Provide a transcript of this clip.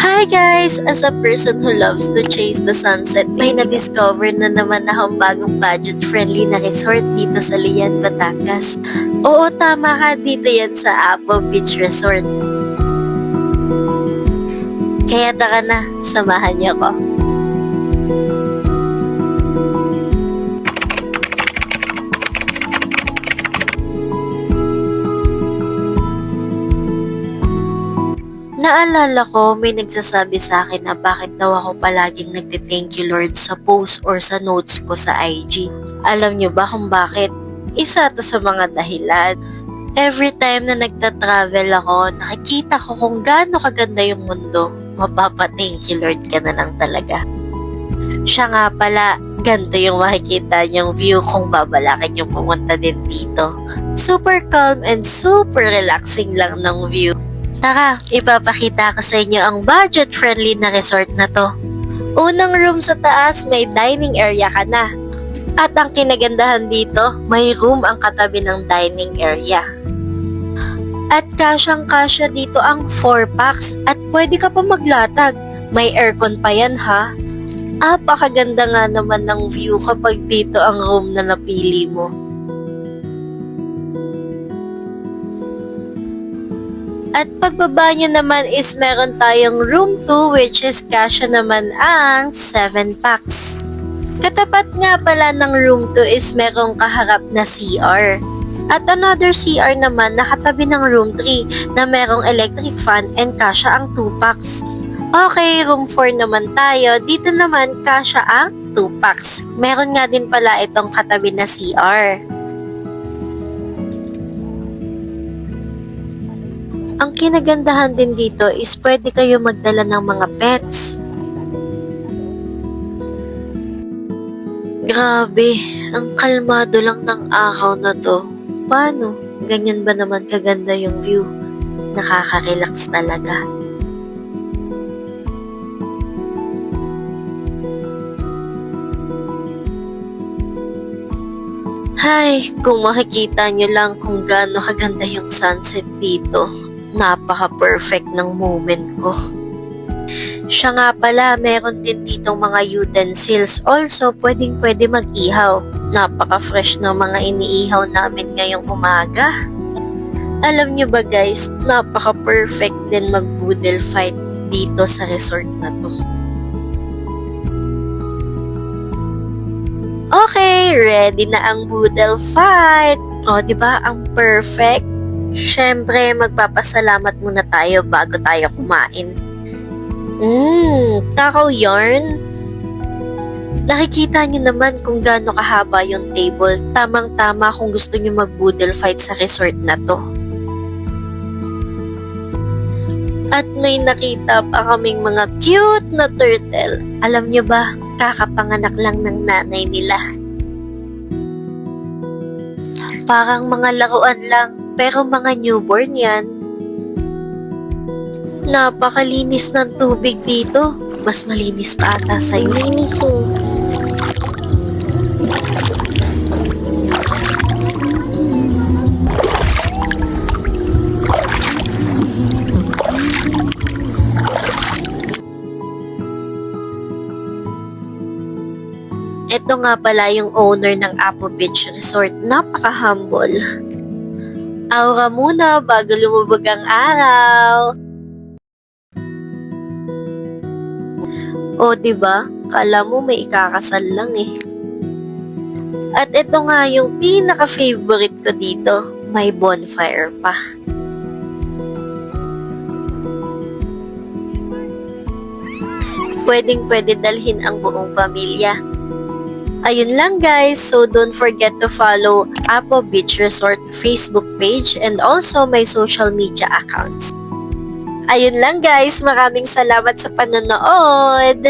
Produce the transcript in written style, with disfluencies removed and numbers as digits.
Hi guys! As a person who loves to chase the sunset, may na-discover na naman akong bagong budget-friendly na resort dito sa Lian, Batangas. Oo, tama ka, dito yan sa Apo Beach Resort. Kaya tara na, samahan niyo ko. Naalala ko, may nagsasabi sa akin na bakit daw ako palaging nagte-thank you Lord sa post or sa notes ko sa IG. Alam niyo ba kung bakit? Isa to sa mga dahilan. Every time na nagta-travel ako, nakikita ko kung gaano kaganda yung mundo. Mapapa-thank you Lord ka na lang talaga. Siya nga pala, ganito yung makikita niyong view kung babalakin yung pumunta din dito. Super calm and super relaxing lang ng view. Tara, ipapakita ko sa inyo ang budget-friendly na resort na to. Unang room sa taas, may dining area ka na. At ang kinagandahan dito, may room ang katabi ng dining area. At kasyang-kasya dito ang 4 packs at pwede ka pa maglatag. May aircon pa yan ha. Apakaganda nga naman ng view kapag dito ang room na napili mo. At pagbaba nyo naman is meron tayong room 2 which is kasya naman ang 7 packs. Katapat nga pala ng room 2 is merong kaharap na CR. At another CR naman nakatabi ng room 3 na merong electric fan and kasya ang 2 packs. Okay, room 4 naman tayo. Dito naman kasya ang 2 packs. Meron nga din pala itong katabi na CR. Ang kinagandahan din dito is pwede kayo magdala ng mga pets. Grabe, ang kalmado lang ng araw na to. Paano? Ganyan ba naman kaganda yung view? Nakaka-relax talaga. Hay, kung makikita nyo lang kung gaano kaganda yung sunset dito. Napaka-perfect ng moment ko. Siya nga pala, meron din ditong mga utensils. Also, pwedeng-pwede mag-ihaw. Napaka-fresh ng mga iniihaw namin ngayong umaga. Alam nyo ba guys, napaka-perfect din mag-boodle fight dito sa resort na to. Okay, ready na ang boodle fight. O, diba? Ang perfect. Siyempre, magpapasalamat muna tayo bago tayo kumain. Takaw yarn. Nakikita nyo naman kung gaano kahaba yung table. Tamang-tama kung gusto nyo mag-boodle fight sa resort na to. At may nakita pa kaming mga cute na turtle. Alam nyo ba, kakapanganak lang ng nanay nila. Parang mga laruan lang. Pero mga newborn yan. Napakalinis ng tubig dito. Mas malinis pa ata sa'yo. Malinis oh. Ito nga pala yung owner ng Apo Beach Resort. Napaka-humble. Aura muna bago lumubog ang araw. O, diba? Kala mo may ikakasal lang eh. At ito nga yung pinaka-favorite ko dito. May bonfire pa. Pwedeng-pwede dalhin ang buong pamilya. Ayun lang guys, so don't forget to follow Apo Beach Resort Facebook page and also my social media accounts. Ayun lang guys, maraming salamat sa panonood!